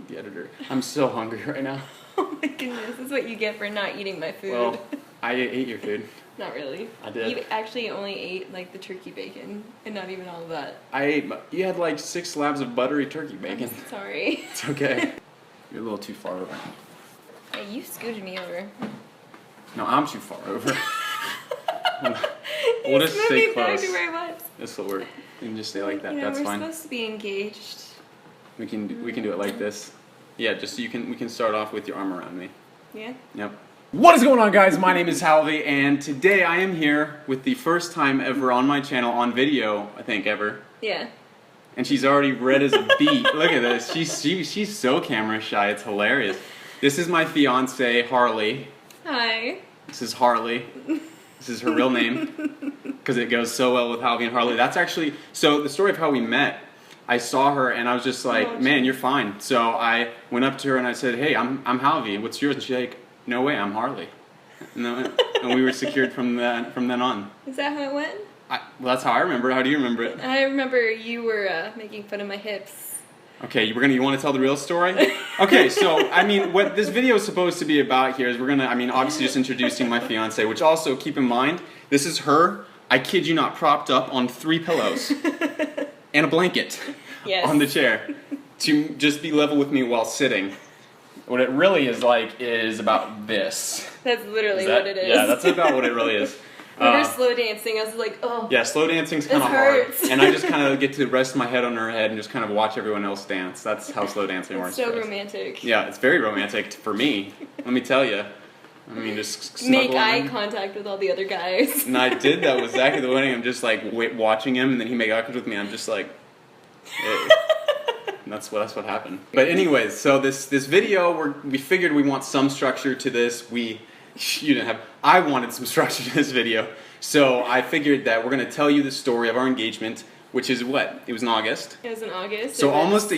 the editor. I'm so hungry right now. Oh my goodness, this is what you get for not eating my food. Well, I ate your food. Not really. I did. You actually only ate like the turkey bacon and not even all of that. You had like 6 slabs of buttery turkey bacon. I'm sorry. It's okay. You're a little too far over. Hey, you scooted me over. No, I'm too far over. We'll just stay close. Back to where I was. This will work. You can just stay like that. You know, That's fine. We're supposed to be engaged. We can do it like this. Yeah, just so we can start off with your arm around me. Yeah. Yep. What is going on, guys? My name is Halvy, and today I am here with the first time ever on my channel on video, I think ever. Yeah. And she's already red as a beet. Look at this. She's so camera shy. It's hilarious. This is my fiance, Harley. Hi. This is Harley. This is her real name because it goes so well with Halvy and Harley. That's actually so. The story of how we met. I saw her and I was just like, "Man, you're fine." So I went up to her and I said, "Hey, I'm Halvy. What's yours?" And she's like, "No way, I'm Harley." And we were secured from then on. Is that how it went? Well, that's how I remember it. How do you remember it? I remember you were making fun of my hips. Okay, you want to tell the real story? Okay, so I mean, what this video is supposed to be about here is obviously just introducing my fiance, which also keep in mind, this is her. I kid you not, propped up on 3 pillows and a blanket on the chair to just be level with me while sitting. What it really is like is about this. That's literally what it is. Yeah, that's about what it really is. We were slow dancing. I was like, oh. Yeah, slow dancing's kind of hard. And I just kind of get to rest my head on her head and just kind of watch everyone else dance. That's how slow dancing works. So romantic. Yeah, it's very romantic for me. Let me tell you. I mean, just make eye contact with all the other guys. And I did that with Zach at the wedding. I'm just like watching him, and then he made eye contact with me. I'm just like, hey. And that's what happened. But anyways, so this video, we figured we want some structure to this. I wanted some structure to this video. So I figured that we're going to tell you the story of our engagement, which is what? It was in August. It was in August. So almost a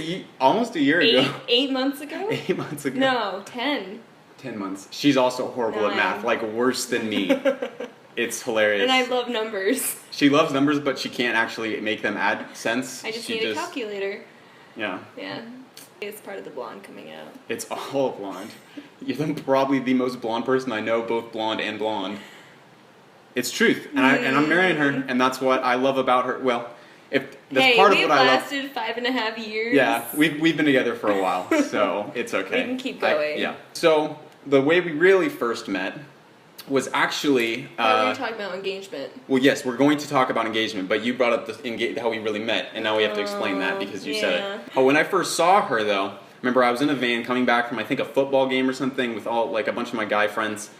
year ago. 8 months ago? 8 months ago. No, 10. 10 months. She's also horrible at math, like worse than me. It's hilarious. And I love numbers. She loves numbers, but she can't actually make them add sense. I just need a calculator. Yeah. Yeah. It's part of the blonde coming out. It's all blonde. You're probably the most blonde person I know, both blonde and blonde. It's truth, and I'm marrying her, and that's what I love about her. Well, that's part of what I love. We've lasted 5.5 years. Yeah, we've been together for a while, so it's okay. We can keep going. Yeah. So the way we really first met was actually. We were talking about engagement. Well, yes, we're going to talk about engagement, but you brought up how we really met, and now we have to explain that because you said it. Oh, when I first saw her, though, remember I was in a van coming back from I think a football game or something with a bunch of my guy friends,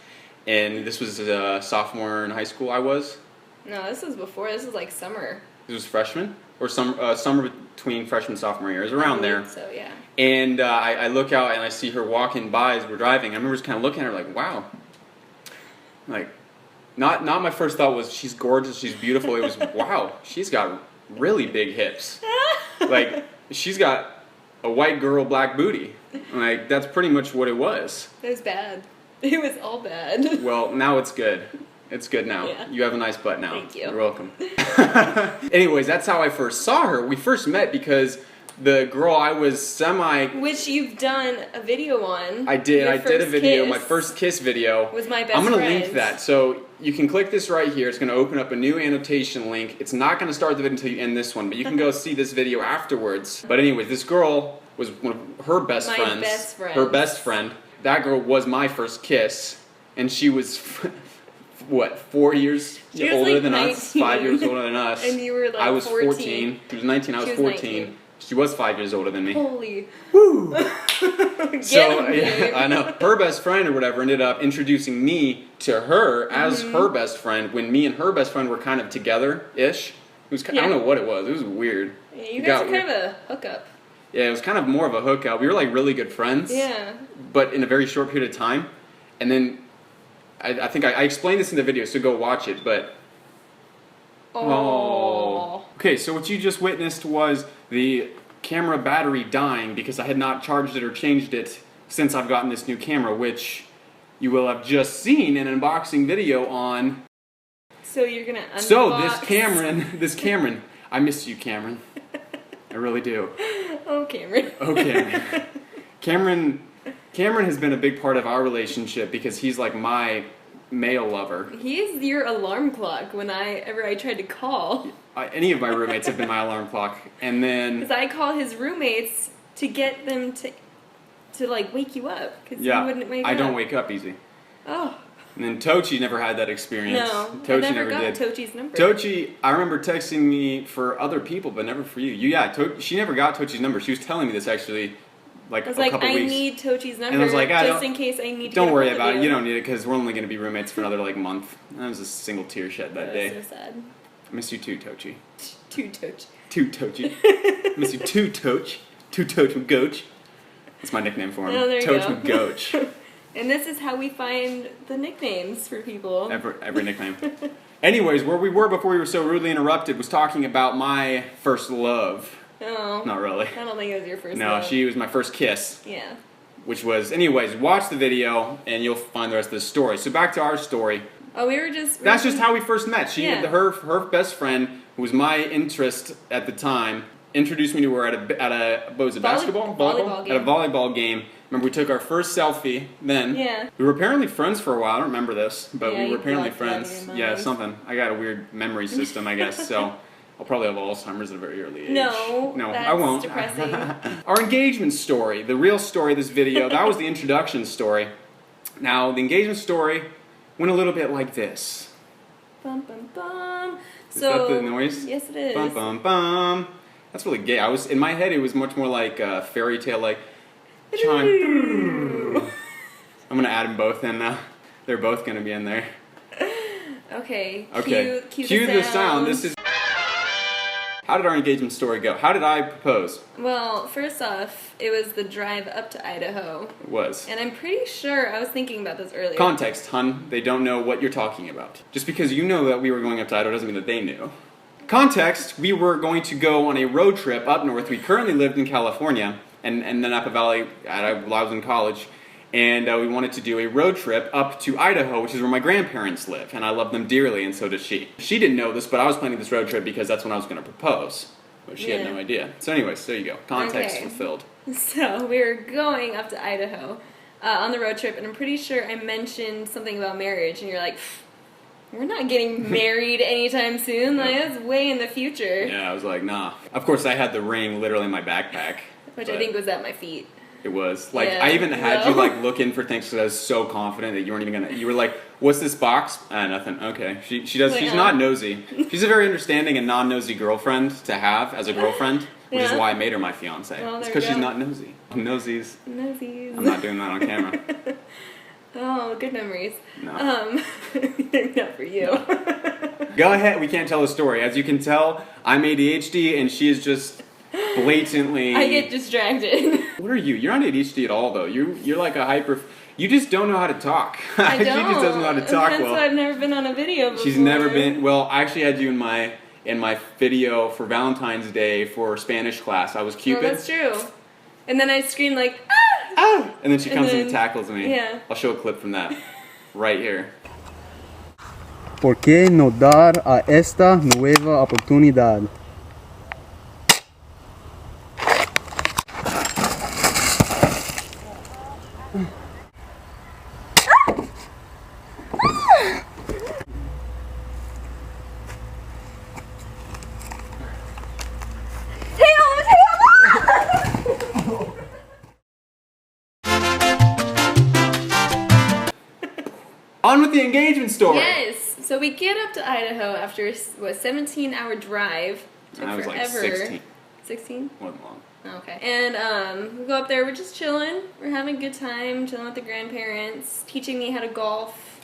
and this was a sophomore in high school. I was. No, this was before. This was like summer. This was freshman or summer between freshman and sophomore year. It was around there. So yeah. And I look out and I see her walking by as we're driving. I remember just kind of looking at her like, wow. Like, not my first thought was she's gorgeous, she's beautiful. It was wow, she's got really big hips. Like she's got a white girl, black booty. Like that's pretty much what it was. It was bad. It was all bad. Well, now it's good. It's good now. Yeah. You have a nice butt now. Thank you. You're welcome. Anyways, that's how I first saw her. We first met because the girl I was Which you've done a video on. I did. I did a video. Kiss My first kiss video. was my best friend. I'm going to link that. So you can click this right here. It's going to open up a new annotation link. It's not going to start the video until you end this one, but you can go see this video afterwards. But anyways, this girl was one of her best friends. My best friend. Her best friend. That girl was my first kiss, and she was, what, 4 years older than us? 5 years older than us. And you were like 14. I was 14. She was 19. I was 14. 19. She was 5 years older than me. Holy. Woo! So, yeah, I know. Her best friend or whatever ended up introducing me to her as her best friend when me and her best friend were kind of together-ish. It was, I don't know what it was. It was weird. Yeah, you guys were kind of a hookup. Yeah, it was kind of more of a hookup. We were like really good friends. Yeah. But in a very short period of time. And then, I think I explained this in the video, so go watch it, but... Oh. Okay, so what you just witnessed was the camera battery dying because I had not charged it or changed it since I've gotten this new camera, which you will have just seen in an unboxing video on... So you're gonna unbox... So this Cameron, I miss you, Cameron. I really do. Oh, Cameron. Oh, Cameron. Cameron has been a big part of our relationship because he's like my male lover. He's your alarm clock whenever I tried to call. Any of my roommates have been my alarm clock, and then because I call his roommates to get them to like wake you up because you wouldn't wake up. I don't wake up easy. Oh. And then Tochi never had that experience. No, Tochi I never got did. Tochi's number. Tochi, I remember texting me for other people, but never for you. She never got Tochi's number. She was telling me this actually, like I was a couple I weeks. need Tochi's number, and I was like, just in case I need to. Don't get worry a hold about of it. You don't need it because we're only going to be roommates for another like month. That was a single tear shed that day. So sad. I miss you too, Tochi. Too Tochi. Too Tochi. Miss you too, Toch. Too Toch McGoach. That's my nickname for him. Oh, there you Toch go. McGoach. And this is how we find the nicknames for people. Every nickname. Anyways, where we were before we were so rudely interrupted was talking about my first love. Oh. Not really. I don't think it was your first No, love. she was my first kiss. Yeah. Which was, anyways, watch the video and you'll find the rest of the story. So back to our story. Oh, we were just... That's just how we first met. Her best friend, who was my interest at the time, introduced me to her at a what was it, basketball? Volleyball game. At a volleyball game. Remember, we took our first selfie then. Yeah. We were apparently friends for a while. I don't remember this, but Yeah, we were you apparently blocked it out of friends. your Yeah, mind. something. I got a weird memory system, I guess, so I'll probably have Alzheimer's at a very early age. No, I that's won't. depressing. Our engagement story, the real story of this video, that was the introduction story. Now, the engagement story went a little bit like this. Bum, bum, bum. Is that the noise? Yes, it is. Bum, bum, bum. That's really gay. In my head, it was much more like a fairy tale, like, chime. I'm going to add them both in now. They're both going to be in there. Okay. Cue the sound. This is... How did our engagement story go? How did I propose? Well, first off, it was the drive up to Idaho. It was. And I'm pretty sure, I was thinking about this earlier. Context, hun. They don't know what you're talking about. Just because you know that we were going up to Idaho doesn't mean that they knew. Context, we were going to go on a road trip up north. We currently lived in California and then Napa Valley while I was in college. And we wanted to do a road trip up to Idaho, which is where my grandparents live. And I love them dearly, and so does she. She didn't know this, but I was planning this road trip because that's when I was going to propose. But she had no idea. So anyways, there you go. Context fulfilled. So we were going up to Idaho on the road trip, and I'm pretty sure I mentioned something about marriage, and you're like, we're not getting married anytime soon. Like, that's way in the future. Yeah, I was like, nah. Of course, I had the ring literally in my backpack. Which I think was at my feet. It was. Like, Yeah, I even had you, like, look in for things because I was so confident that you weren't even gonna... You were like, what's this box? Nothing. Okay. She's not nosy. She's a very understanding and non-nosy girlfriend to have as a girlfriend, which is why I made her my fiancé. Well, it's because she's not nosy. Nosies. Nosies. I'm not doing that on camera. Oh, good memories. No. Not for you. Go ahead. We can't tell a story. As you can tell, I'm ADHD and she is just... blatantly. I get distracted. What are you? You're not ADHD at all, though. You're like a hyper. You just don't know how to talk. I don't. She just doesn't know how to talk That's well. why I've never been on a video before. She's never been. Well, I actually had you in my video for Valentine's Day for Spanish class. I was Cupid. No, that's true. And then I screamed like, ah! Ah! And then she comes and tackles me. Yeah. I'll show a clip from that right here. ¿Por qué no dar a esta nueva oportunidad? On with the engagement story. Yes. So we get up to Idaho after a 17-hour drive. Took I was forever. like 16. 16? Wasn't long. Okay. And we go up there, we're just chilling. We're having a good time, chilling with the grandparents, teaching me how to golf.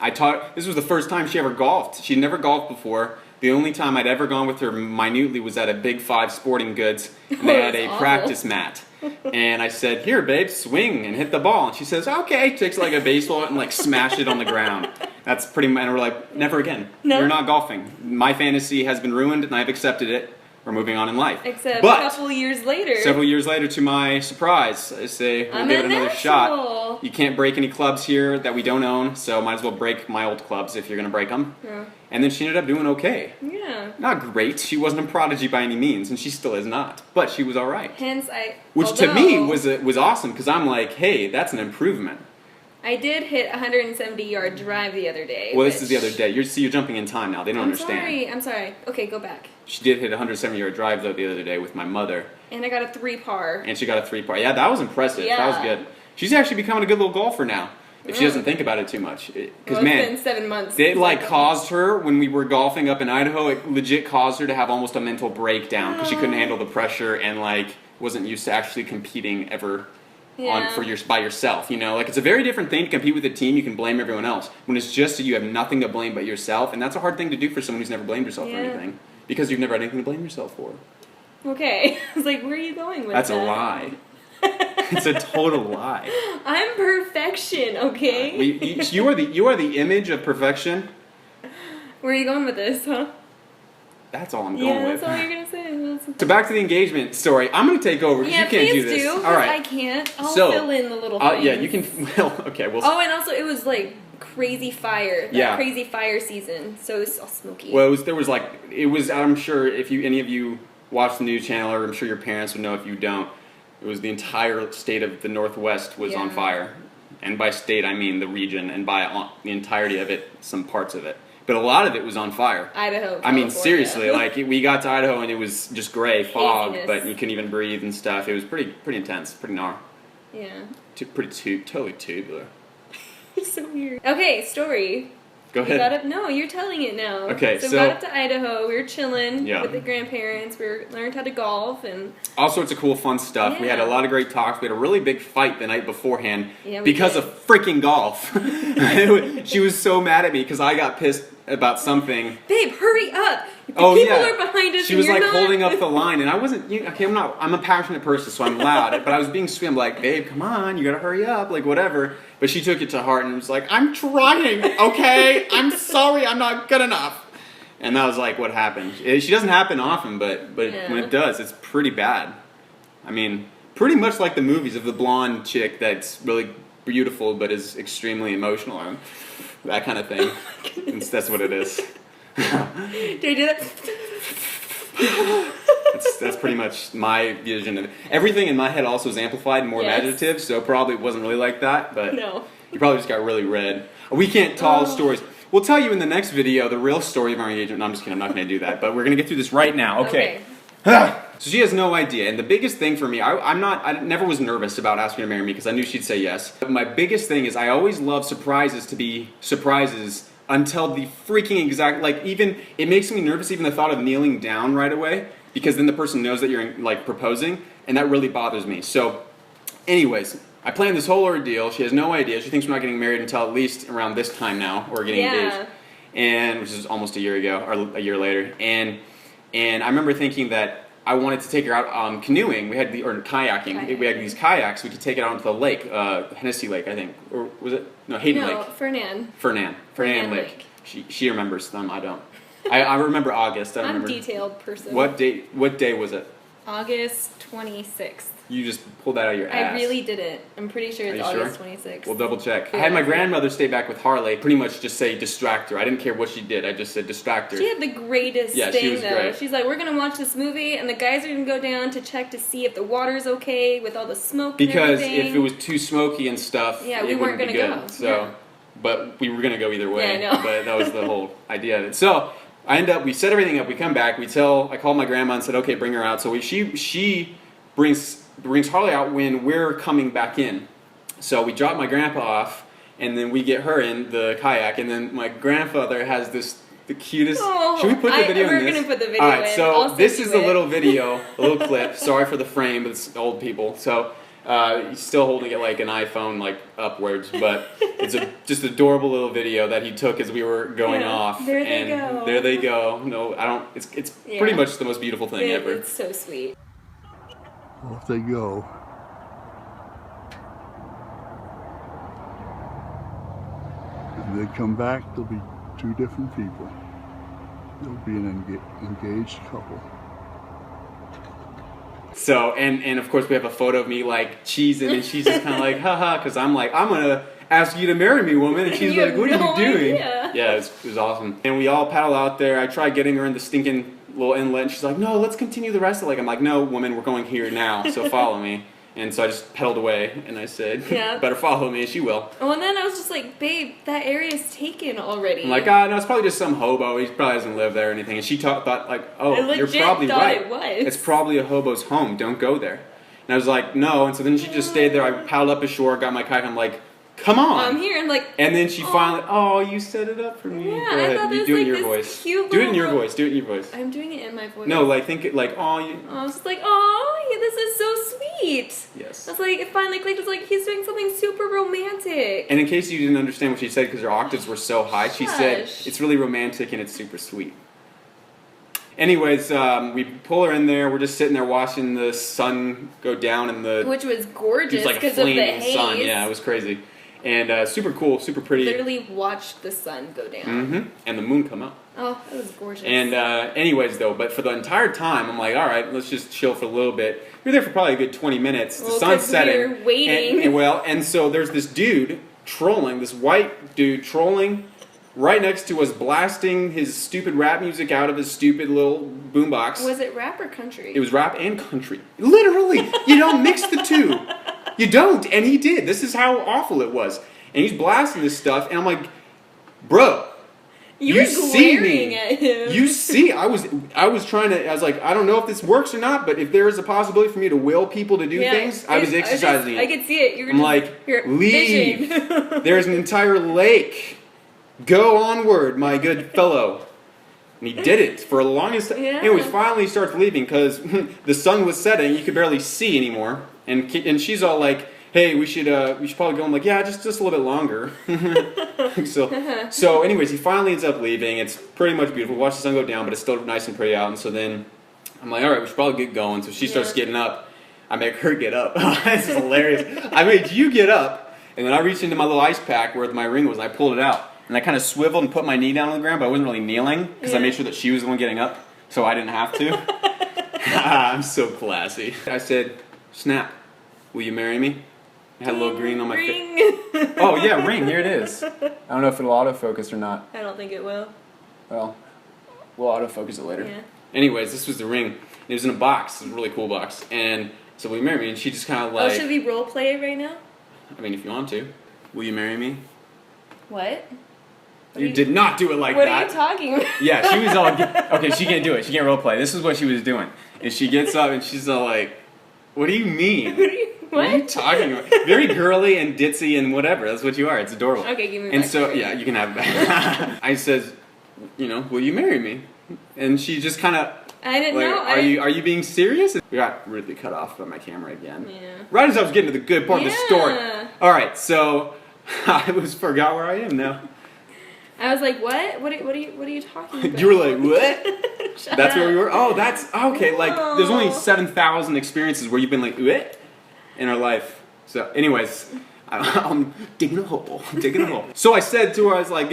This was the first time she ever golfed. She'd never golfed before. The only time I'd ever gone with her minutely was at a Big 5 Sporting Goods, and they had a practice mat. And I said, here, babe, swing and hit the ball. And she says, okay. Takes like a baseball and like smash it on the ground. And we're like, never again. No. You're not golfing. My fantasy has been ruined, and I've accepted it. we're moving on in life. Except but a couple years later. Several years later, to my surprise, I say, we'll give it another shot. You can't break any clubs here that we don't own, so might as well break my old clubs if you're going to break them. Yeah. And then she ended up doing okay. Yeah. Not great. She wasn't a prodigy by any means, and she still is not. But she was all right. Hence, Which to me was awesome, because I'm like, hey, that's an improvement. I did hit a 170-yard drive the other day. Well, this is the other day. You're jumping in time now. They don't understand. I'm sorry. Okay, go back. She did hit a 170-yard drive, though, the other day with my mother. And I got a 3-par. And she got a 3-par. Yeah, that was impressive. Yeah. That was good. She's actually becoming a good little golfer now, if she doesn't think about it too much. Because, man, it's been 7 months. It, caused her, when we were golfing up in Idaho, it legit caused her to have almost a mental breakdown, because she couldn't handle the pressure and, wasn't used to actually competing ever. By yourself, it's a very different thing to compete with a team. You can blame everyone else when it's just you have nothing to blame but yourself, and that's a hard thing to do for someone who's never blamed yourself for anything, because you've never had anything to blame yourself for. Okay, I was like, where are you going with that? That's a lie. It's a total lie. I'm perfection, okay? You are the image of perfection. Where are you going with this, huh? That's all I'm going with. That's all you're gonna say. So back to the engagement story. I'm gonna take over because you can't do this. All right, I can't. I'll fill in the little things. Yeah, you can. Well, okay. Well. Oh, and also it was crazy fire. Crazy fire season. So it was all smoky. Well, it was. I'm sure if any of you watch the news channel, or I'm sure your parents would know if you don't. It was the entire state of the Northwest was on fire, and by state I mean the region, and by the entirety of it, some parts of it. But a lot of it was on fire. Idaho, California. I mean, seriously, we got to Idaho and it was just gray fog, but you couldn't even breathe and stuff. It was pretty intense, pretty gnar. Yeah. Totally tubular. It's so weird. Okay, story. Go ahead. No, you're telling it now. Okay, so we got up to Idaho. We were chilling with the grandparents. We learned how to golf and all sorts of cool, fun stuff. Yeah. We had a lot of great talks. We had a really big fight the night beforehand because of freaking golf. She was so mad at me because I got pissed about something. Babe, hurry up! People are behind us. She was holding up the line, and I wasn't. I'm a passionate person, so I'm loud. But I was being sweet. I'm like, babe, come on, you gotta hurry up, whatever. But she took it to heart and was like, I'm trying, okay? I'm sorry, I'm not good enough. And that was what happened. She doesn't happen often, but when it does, it's pretty bad. I mean, pretty much like the movies of the blonde chick that's really beautiful but is extremely emotional and that kind of thing. That's what it is. Do I do that? That's pretty much my vision of it. Everything in my head also is amplified, more imaginative, so probably it wasn't really like that, but you probably just got really red. We can't tell all stories. We'll tell you in the next video the real story of our engagement. No, I'm just kidding, I'm not going to do that, but we're going to get through this right now. Okay. So she has no idea, and the biggest thing for me, I never was nervous about asking her to marry me because I knew she'd say yes. But my biggest thing is I always love surprises to be surprises until the freaking exact, even, it makes me nervous even the thought of kneeling down right away, because then the person knows that you're proposing, and that really bothers me. So, anyways, I planned this whole ordeal. She has no idea. She thinks we're not getting married until at least around this time now, or getting engaged, and which is almost a year ago, or a year later. And I remember thinking that I wanted to take her out canoeing. We had kayaking. We had these kayaks. We could take it out onto the lake, Hennessy Lake, I think, or was it? No, Hayden Lake. Fernand Lake. She remembers them. I don't. I remember August. I'm a detailed person. What day was it? August 26th. You just pulled that out of your ass. I really didn't. I'm pretty sure it's August 26th. We'll double check. I had my grandmother stay back with Harley, pretty much just say distract her. I didn't care what she did. I just said distract her. She had the greatest thing, she was though. Great. She's like, we're going to watch this movie, and the guys are going to go down to check to see if the water's okay with all the smoke because and everything. If it was too smoky and stuff, we weren't going to go. So, but we were going to go either way. Yeah, I know. But that was the whole idea of it. So we set everything up. We come back. I called my grandma and said, okay, bring her out. So she brings Harley out when we're coming back in. So we drop my grandpa off, and then we get her in the kayak, and then my grandfather has the cutest... Oh, should we put the video in this? We're going to put the video in. All right, so this is a little video, a little clip. Sorry for the frame, but it's old people. So he's still holding it like an iPhone, upwards, but it's just adorable little video that he took as we were going off. There they go. There they go. No, I don't... It's pretty much the most beautiful thing ever. It's so sweet. Off they go. When they come back, they'll be two different people. They'll be an engaged couple. So, and of course we have a photo of me like cheesing, and she's just kind of like, haha, because I'm like, I'm gonna ask you to marry me, woman, and she's You like, have what are no you doing? idea. Yeah, it was awesome. And we all paddle out there. I tried getting her in the stinking little inlet, and she's like, no, let's continue the rest of the lake. I'm like, no, woman, we're going here now, so follow me. And so I just pedaled away, and I said, Yeah. better follow me, and she will. Oh, and then I was just like, babe, that area is taken already. I'm like, no, it's probably just some hobo. He probably doesn't live there or anything. And she thought like, oh, I legit you're probably thought right. it was. It's probably a hobo's home. Don't go there. And I was like, no. And so then she just stayed there. I paddled up ashore, got my kayak. I'm like, come on. I'm here, and like. And then she finally, oh, you set it up for me. Yeah, Go I ahead. thought You this do it was in your like this voice. cute Do it in your little- voice. Do it in your voice. I'm doing it in my voice. No, like think it like, oh, you. I was just like, oh, this is so sweet. Yes. I was like, it finally clicked. It's like he's doing something super romantic. And in case you didn't understand what she said because her octaves were so high, she said Gosh. it's really romantic and it's super sweet. Anyways, we pull her in there. We're just sitting there watching the sun go down in the. Which was It gorgeous was like a because of the flaming haze. sun. Yeah, it was crazy, and super cool, super pretty. Literally watched the sun go down. And the moon come up. Oh, it was gorgeous. And anyways, though, but for the entire time, I'm like, all right, let's just chill for a little bit. We were there for probably a good 20 minutes. The Well, sun's 'cause setting. we were waiting. And so there's this dude trolling, this white dude trolling right next to us, blasting his stupid rap music out of his stupid little boombox. Was it rap or country? It was rap and country. Literally, you don't mix the two. You don't, and he did. This is how awful it was. And he's blasting this stuff, and I'm like, bro. You were see glaring me. at him. You see, I was trying to. I was like, I don't know if this works or not, but if there is a possibility for me to will people to do things, I was exercising I it. could see it. You were I'm just, like, your leave. vision. There's an entire lake. Go onward, my good fellow. And he did it for the longest time. Yeah. Anyways, finally he starts leaving because the sun was setting. You could barely see anymore. And she's all like, hey, we should probably go. I'm like, yeah, just a little bit longer. so anyways, he finally ends up leaving. It's pretty much beautiful. Watch the sun go down, but it's still nice and pretty out. And so then I'm like, all right, we should probably get going. So she starts getting up. I make her get up. This is hilarious. I made you get up, and then I reached into my little ice pack where my ring was, and I pulled it out. And I kind of swiveled and put my knee down on the ground, but I wasn't really kneeling because I made sure that she was the one getting up, so I didn't have to. I'm so classy. I said, Snap, will you marry me? I had a little green on my face. Ring. Oh, yeah, ring. Here it is. I don't know if it'll autofocus or not. I don't think it will. Well, we'll autofocus it later. Yeah. Anyways, this was the ring. It was in a box. It was a really cool box. And so will you marry me? And she just kind of like... Oh, should we role play it right now? I mean, if you want to. Will you marry me? What? You did not do it like What that. are you talking about? Yeah, she was all... Okay, she can't do it. She can't role play. This is what she was doing. And she gets up and she's all like, what do you mean? What are you talking about? Very girly and ditzy and whatever. That's what you are. It's adorable. Okay, give me And back. so, yeah, you can have it back. I says, will you marry me? And she just kind of... I didn't know. Are you being serious? We got rudely cut off by my camera again. Yeah. Right as I was getting to the good part of the story. Yeah. All right, so I forgot where I am now. I was like, what? What are you talking about? You were like, what? Shut That's where up. we were? Oh, that's, okay, like, there's only No. 7,000 experiences where you've been like, what? In our life. So, anyways, I'm digging a hole, So I said to her, I was like,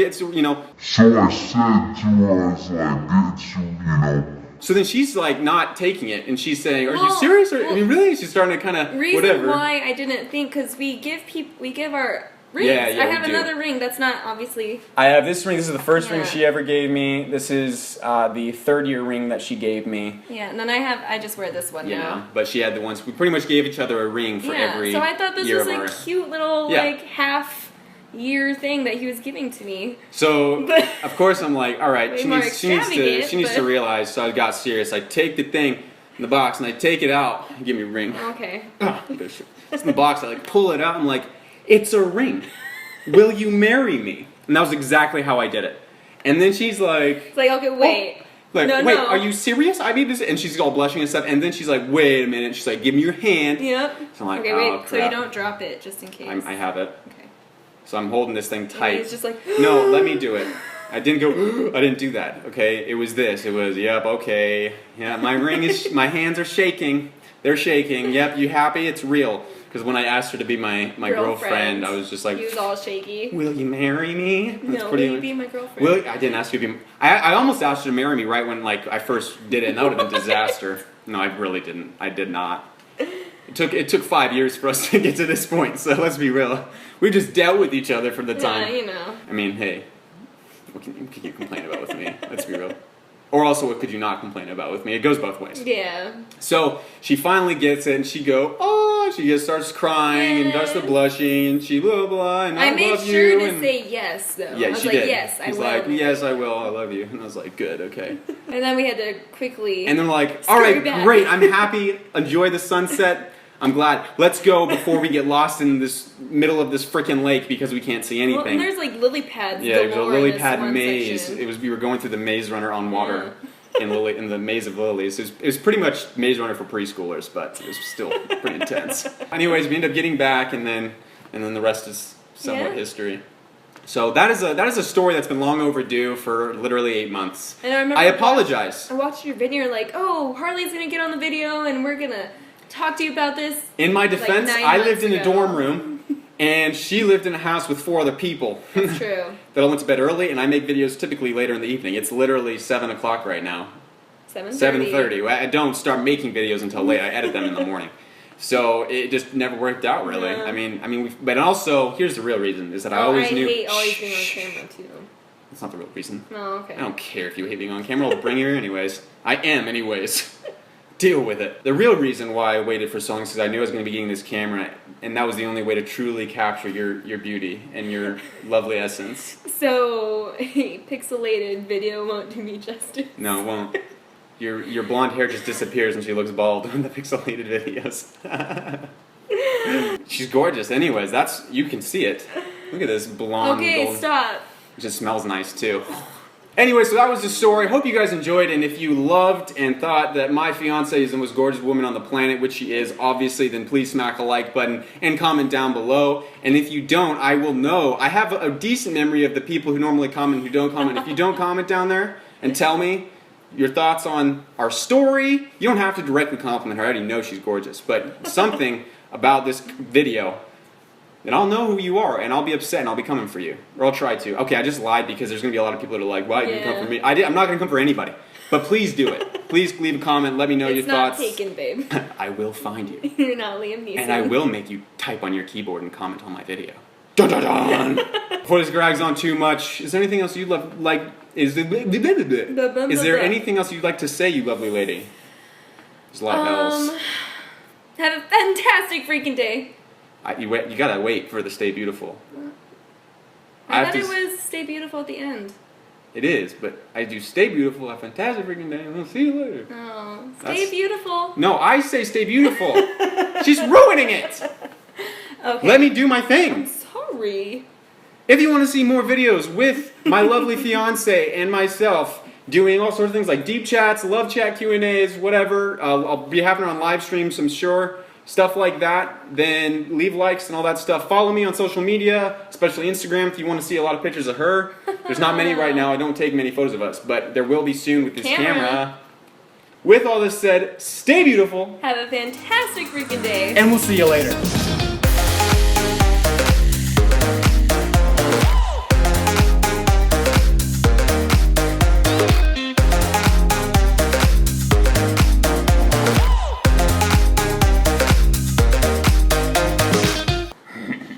So then she's like not taking it, and she's saying, "Are you serious? I mean, really?" She's starting to kind of whatever. Reason why I didn't think, because we give our rings. Yeah, I have we do. another ring that's not obviously. I have this ring. This is the first ring Yeah. she ever gave me. This is the third-year ring that she gave me. Yeah, and then I just wear this one now. But she had the ones. We pretty much gave each other a ring for every. So I thought this year was of a our... cute little Yeah. like half-year thing that he was giving to me. So of course I'm like, all right, Way she more needs to extravagant, realize. So I got serious. I take the thing in the box and I take it out. Give me a ring. Okay. It's in the box. I like pull it out. I'm like, it's a ring. Will you marry me? And that was exactly how I did it. And then she's like, It's like, okay, wait. Like, No, wait, no. are you serious? I need this. And she's all blushing and stuff. And then she's like, wait a minute. She's like, give me your hand. Yep. So I'm like, okay, oh, wait. crap. So you don't drop it, just in case. I have it. Okay. So I'm holding this thing And tight. it's just like. No, let me do it. I didn't go, I didn't do that, okay? It was this. It was, yep, okay. Yeah, my ring is, my hands are shaking. They're shaking. Yep, you happy? It's real. Because when I asked her to be my girlfriend, I was just like, he was all shaky. Will you marry me? No, will you be my girlfriend? I didn't ask you to be. I almost asked you to marry me right when I first did it, and that would have been disaster. No, I really didn't. I did not. It took 5 years for us to get to this point. So let's be real. We just dealt with each other for the time. Yeah, you know. I mean, hey, what can you complain about with me? Let's be real. Or also, what could you not complain about with me? It goes both ways. Yeah. So she finally gets it, and she she just starts crying and does the blushing, and she blah blah, and I love you. I made sure to say yes, though. Yeah, I was she like, did. yes, I will. She's like, yes, I will. I love you. And I was like, good, okay. And then we had to quickly. And they're like, all right, great. I'm happy. Enjoy the sunset. I'm glad. Let's go before we get lost in this middle of this freaking lake because we can't see anything. Well, and there's like lily pads. Yeah, it was a lily pad maze. Section. We were going through the maze runner on water. In the maze of lilies. It was pretty much Maze Runner for preschoolers, but it was still pretty intense. Anyways, we end up getting back, and then the rest is somewhat history. So that is a story that's been long overdue for literally 8 months. And I apologize. I watched your video, like, oh, Harley's gonna get on the video, and we're gonna talk to you about this. In my defense, like I lived in a dorm room. And she lived in a house with 4 other people. That's true. That all went to bed early, and I make videos typically later in the evening. It's literally 7 o'clock right now. 7:30. 7:30. I don't start making videos until late. I edit them in the morning. So it just never worked out, really. Yeah. I mean, but also, here's the real reason, is that I always knew... I hate always being on camera, too. That's not the real reason. Oh, okay. I don't care if you hate being on camera. I'll bring you here anyways. I am anyways. Deal with it. The real reason why I waited for so long is because I knew I was going to be getting this camera, and that was the only way to truly capture your beauty and your lovely essence. So, a pixelated video won't do me justice. No, it won't. Your blonde hair just disappears and she looks bald in the pixelated videos. She's gorgeous. Anyways, you can see it. Look at this blonde. Okay, golden, stop. It just smells nice too. Anyway, so that was the story. Hope you guys enjoyed, and if you loved and thought that my fiancée is the most gorgeous woman on the planet, which she is, obviously, then please smack a like button and comment down below. And if you don't, I will know. I have a decent memory of the people who normally comment and who don't comment. If you don't comment down there and tell me your thoughts on our story, you don't have to directly compliment her. I already know she's gorgeous. But something about this video, then I'll know who you are, and I'll be upset, and I'll be coming for you. Or I'll try to. Okay, I just lied because there's going to be a lot of people that are like, why did you come for me? I'm not going to come for anybody. But please do it. Please leave a comment. Let me know your thoughts. It's not taken, babe. I will find you. You're not Liam Neeson. And I will make you type on your keyboard and comment on my video. Dun dun dun! Before this drags on too much, is there anything else you'd is there anything else you'd like to say, you lovely lady? There's a lot of else. Have a fantastic freaking day. You gotta wait for the Stay Beautiful. I thought it was Stay Beautiful at the end. It is, but I do Stay Beautiful, have a fantastic freaking day, and I'll see you later. Oh, Stay Beautiful. No, I say Stay Beautiful. She's ruining it. Okay. Let me do my thing. I'm sorry. If you want to see more videos with my lovely fiance and myself doing all sorts of things like deep chats, love chat Q&As, whatever, I'll be having it on live streams, I'm sure. Stuff like that, then leave likes and all that stuff. Follow me on social media, especially Instagram if you want to see a lot of pictures of her. There's not many right now. I don't take many photos of us, but there will be soon with this camera. With all this said, stay beautiful. Have a fantastic freaking day. And we'll see you later.